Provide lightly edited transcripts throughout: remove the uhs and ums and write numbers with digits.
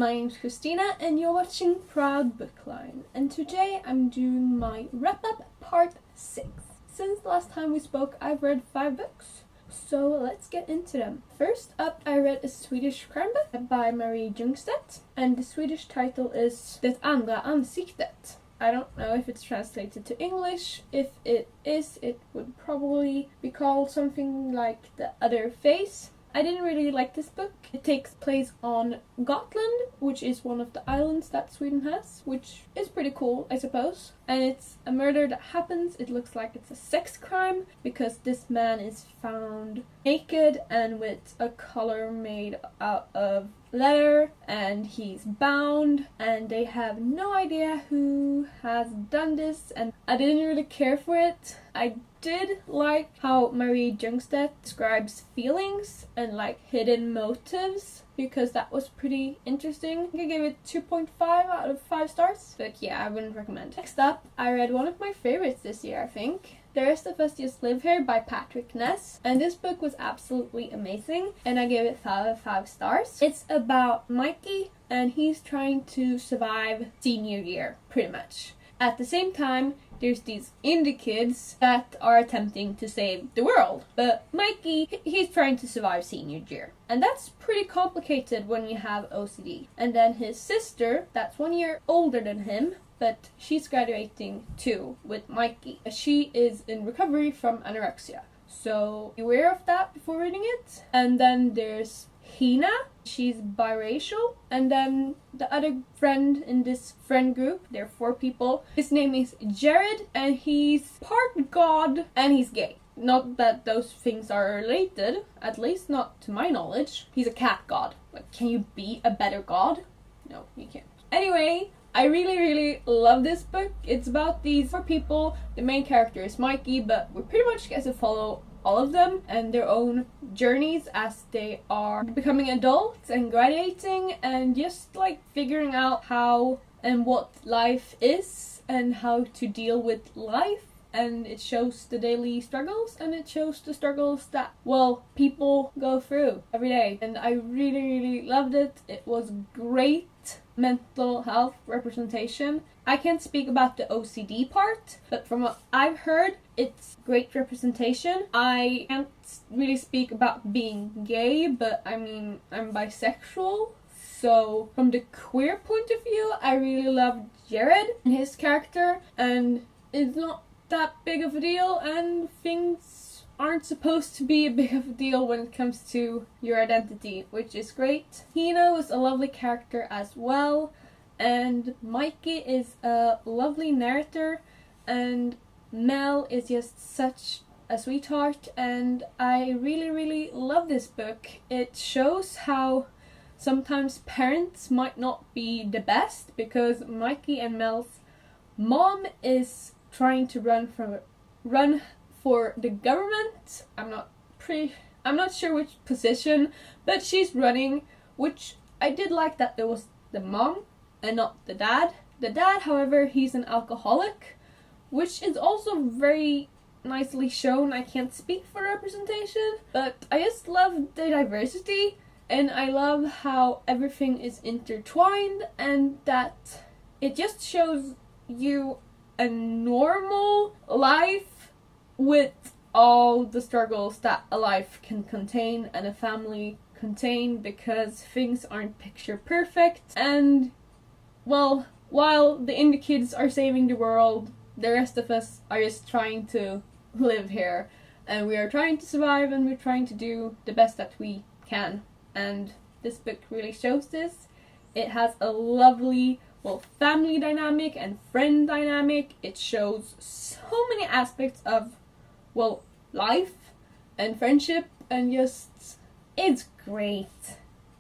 My name's Christina and you're watching Proud Bookline, and today I'm doing my wrap-up part 6. Since the last time we spoke, I've read 5 books, so let's get into them. First up, I read a Swedish crime book by Marie Ljungstedt, and the Swedish title is Det andra ansiktet. I don't know if it's translated to English. If it is, it would probably be called something like The Other Face. I didn't really like this book. It takes place on Gotland, which is one of the islands that Sweden has, which is pretty cool, I suppose. And it's a murder that happens. It looks like it's a sex crime because this man is found naked and with a collar made out of leather, and he's bound, and they have no idea who has done this, and I didn't really care for it. I did like how Marie Ljungstedt describes feelings and like hidden motives, because that was pretty interesting. I gave it 2.5 out of 5 stars, but yeah, I wouldn't recommend. Next up, I read one of my favorites this year, I think. The Rest of Us Just Live Here by Patrick Ness, and this book was absolutely amazing, and I gave it 5 out of 5 stars. It's about Mikey, and he's trying to survive senior year, pretty much. At the same time, there's these indie kids that are attempting to save the world, but Mikey, he's trying to survive senior year, and that's pretty complicated when you have OCD. And then his sister, that's 1 year older than him, but she's graduating too with Mikey. She is in recovery from anorexia, so be aware of that before reading it. And then there's Hina, she's biracial, and then the other friend in this friend group, there are 4 people. His name is Jared, and he's part god and he's gay. Not that those things are related, at least not to my knowledge. He's a cat god. Like, can you be a better god? No, you can't. Anyway, I really love this book. It's about these 4 people. The main character is Mikey, but we pretty much get to follow all of them and their own journeys as they are becoming adults and graduating and just like figuring out how and what life is and how to deal with life. And it shows the daily struggles, and it shows the struggles that, well, people go through every day. And I really loved it. It was great mental health representation. I can't speak about the OCD part, but from what I've heard, it's great representation. I can't really speak about being gay, but I mean, I'm bisexual. So from the queer point of view, I really loved Jared and his character, and it's not that big of a deal, and things aren't supposed to be a big of a deal when it comes to your identity, which is great. Hina was a lovely character as well, and Mikey is a lovely narrator, and Mel is just such a sweetheart, and I really love this book. It shows how sometimes parents might not be the best, because Mikey and Mel's mom is trying to run for the government. I'm not sure which position, but she's running, which I did like that there was the mom and not the dad. The dad, however, he's an alcoholic, which is also very nicely shown. I can't speak for representation, but I just love the diversity, and I love how everything is intertwined, and that it just shows you a normal life with all the struggles that a life can contain and a family contain, because things aren't picture perfect. And well, while the indie kids are saving the world, the rest of us are just trying to live here, and we are trying to survive, and we're trying to do the best that we can. And this book really shows this. It has a lovely, well, family dynamic and friend dynamic. It shows so many aspects of, well, life and friendship, and just, it's great.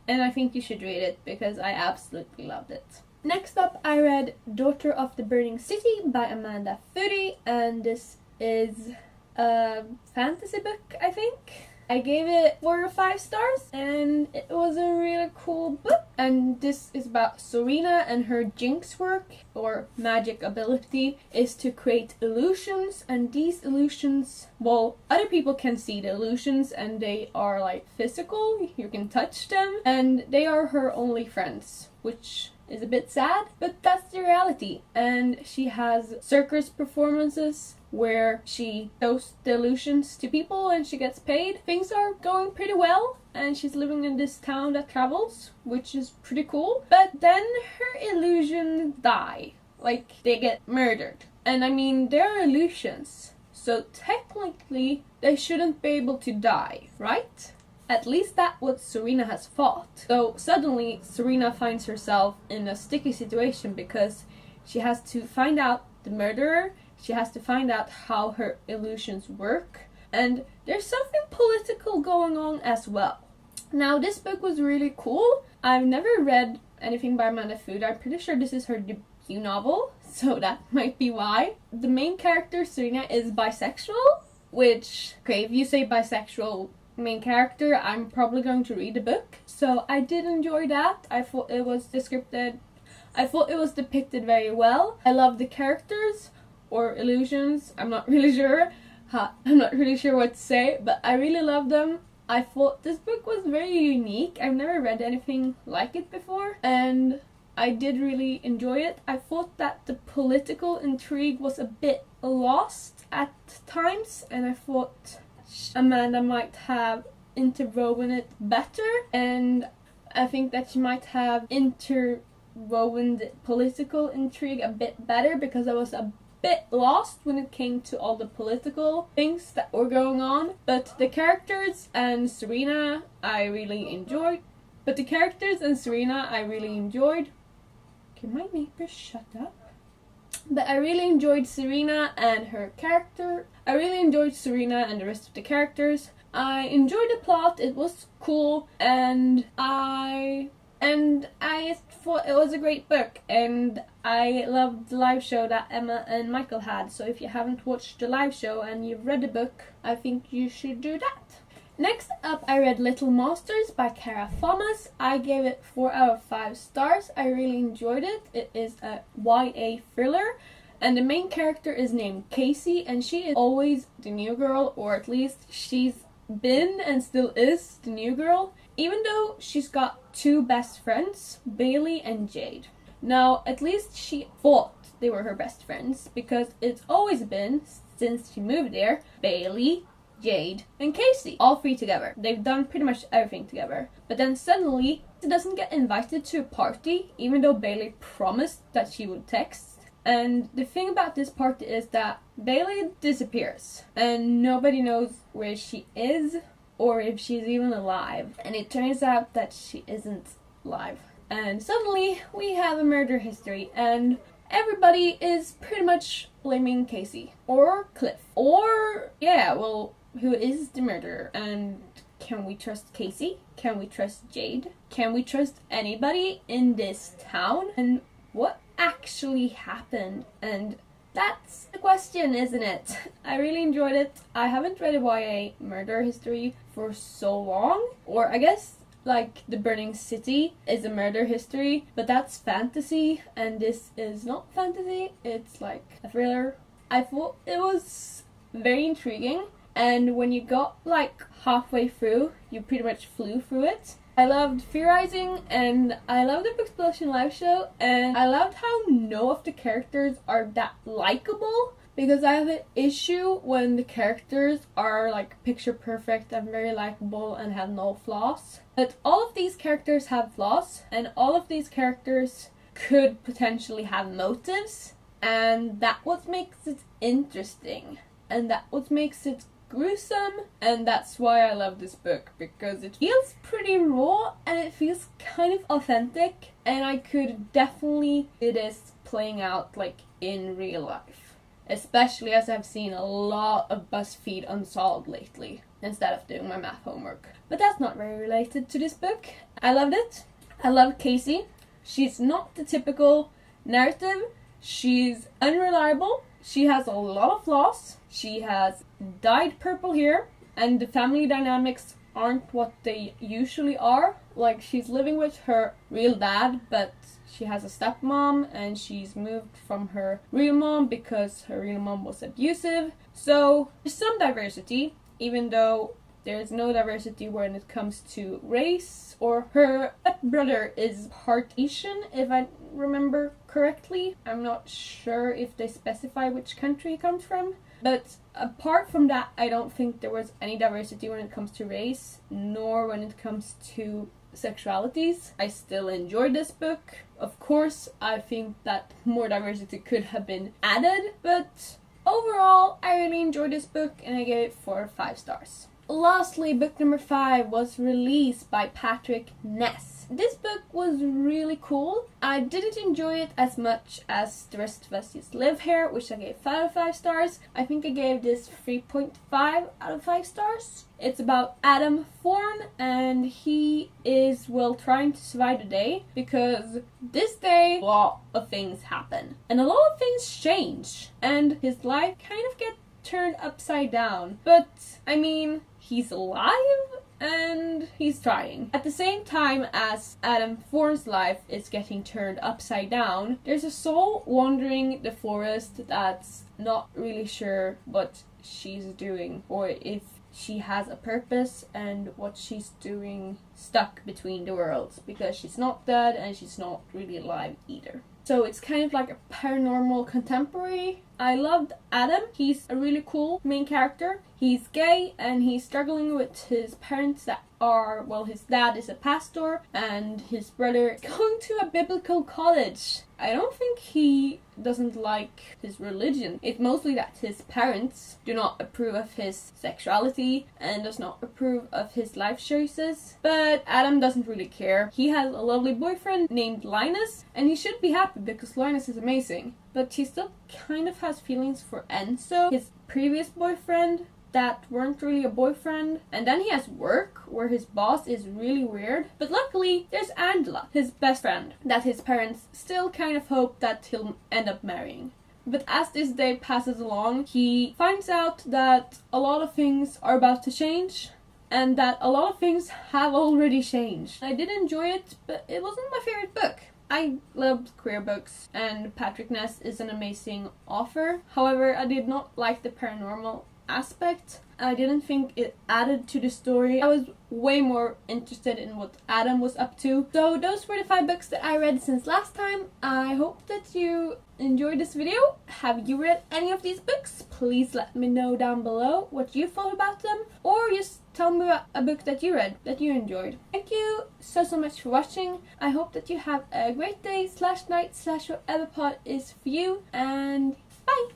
And I think you should read it because I absolutely loved it. Next up, I read Daughter of the Burning City by Amanda Footy, and this is a fantasy book, I think. I gave it 4 or 5 stars, and it was a really cool book. And this is about Serena, and her jinx work or magic ability is to create illusions, and these illusions, well, other people can see the illusions and they are like physical, you can touch them, and they are her only friends, which is a bit sad, but that's the reality. And she has circus performances where she shows the illusions to people and she gets paid. Things are going pretty well, and she's living in this town that travels, which is pretty cool. But then her illusions die. Like, they get murdered. And I mean, they're illusions, so technically they shouldn't be able to die, right? At least that's what Serena has thought. So suddenly Serena finds herself in a sticky situation because she has to find out the murderer, she has to find out how her illusions work, and there's something political going on as well. Now, this book was really cool. I've never read anything by Amanda Food. I'm pretty sure this is her debut novel, so that might be why. The main character, Serena, is bisexual, which, okay, if you say bisexual main character, I'm probably going to read the book. So I did enjoy that. I thought it was depicted very well. I love the characters, or illusions, I'm not really sure. I'm not really sure what to say, but I really love them. I thought this book was very unique. I've never read anything like it before, and I did really enjoy it. I thought that the political intrigue was a bit lost at times, and I thought Amanda might have interwoven it better, and I think that she might have interwoven the political intrigue a bit better, because I was a bit lost when it came to all the political things that were going on. But the characters and Serena I really enjoyed. Can my neighbor shut up? But I really enjoyed Serena and her character. I really enjoyed Serena and the rest of the characters. I enjoyed the plot, it was cool, and I thought it was a great book, and I loved the live show that Emma and Michael had. So if you haven't watched the live show and you've read the book, I think you should do that. Next up, I read Little Monsters by Cara Thomas. I gave it 4 out of 5 stars. I really enjoyed it. It is a YA thriller, and the main character is named Casey, and she is always the new girl, or at least she's been and still is the new girl, even though she's got 2 best friends, Bailey and Jade. Now, at least she thought they were her best friends, because it's always been, since she moved there, Bailey, Jade, and Casey, all 3 together. They've done pretty much everything together. But then suddenly, she doesn't get invited to a party, even though Bailey promised that she would text. And the thing about this party is that Bailey disappears, and nobody knows where she is, or if she's even alive. And it turns out that she isn't alive. And suddenly, we have a murder history, and everybody is pretty much blaming Casey, or Cliff, or, yeah, well, who is the murderer? And can we trust Casey? Can we trust Jade? Can we trust anybody in this town? And what actually happened? And that's the question, isn't it? I really enjoyed it. I haven't read a YA murder history for so long, or I guess like The Burning City is a murder history, but that's fantasy, and this is not fantasy, it's like a thriller. I thought it was very intriguing, and when you got like halfway through, you pretty much flew through it. I loved theorizing, and I loved the Explosion live show, and I loved how no of the characters are that likable, because I have an issue when the characters are like picture perfect and very likable and have no flaws. But all of these characters have flaws, and all of these characters could potentially have motives, and that's what makes it interesting, and that's what makes it gruesome, and that's why I love this book, because it feels pretty raw and it feels kind of authentic, and I could definitely see this playing out like in real life, especially as I've seen a lot of BuzzFeed Unsolved lately instead of doing my math homework. But that's not very related to this book. I loved it. I love Casey. She's not the typical narrative. She's unreliable. She has a lot of flaws. She has dyed purple hair, and the family dynamics aren't what they usually are. Like, she's living with her real dad, but she has a stepmom, and she's moved from her real mom because her real mom was abusive. So there's some diversity, even though there's no diversity when it comes to race, or her brother is part Asian, if I remember correctly. I'm not sure if they specify which country he comes from. But apart from that, I don't think there was any diversity when it comes to race, nor when it comes to sexualities. I still enjoyed this book. Of course, I think that more diversity could have been added, but overall, I really enjoyed this book and I gave it 4 or 5 stars. Lastly, book number 5 was released by Patrick Ness. This book was really cool. I didn't enjoy it as much as The Rest of Us Just Live Here, which I gave 5 out of 5 stars. I think I gave this 3.5 out of 5 stars. It's about Adam Thorne, and he is, well, trying to survive the day, because this day a lot of things happen. And a lot of things change, and his life kind of gets turned upside down. But, I mean, he's alive and he's trying. At the same time as Adam Thorne's life is getting turned upside down, there's a soul wandering the forest that's not really sure what she's doing, or if she has a purpose, and what she's doing stuck between the worlds, because she's not dead and she's not really alive either. So it's kind of like a paranormal contemporary. I loved Adam. He's a really cool main character. He's gay and he's struggling with his parents that are, well, his dad is a pastor and his brother is going to a biblical college. I don't think he doesn't like his religion. It's mostly that his parents do not approve of his sexuality and does not approve of his life choices. But Adam doesn't really care. He has a lovely boyfriend named Linus, and he should be happy because Linus is amazing. But he still kind of has feelings for Enzo, his previous boyfriend, that weren't really a boyfriend. And then he has work where his boss is really weird. But luckily there's Angela, his best friend, that his parents still kind of hope that he'll end up marrying. But as this day passes along, he finds out that a lot of things are about to change, and that a lot of things have already changed. I did enjoy it, but it wasn't my favorite book. I loved queer books, and Patrick Ness is an amazing author. However, I did not like the paranormal aspect. I didn't think it added to the story. I was way more interested in what Adam was up to. So those were the 5 books that I read since last time. I hope that you enjoyed this video. Have you read any of these books? Please let me know down below what you thought about them, or just tell me about a book that you read that you enjoyed. Thank you so much for watching. I hope that you have a great day /night /whatever part is for you, and bye!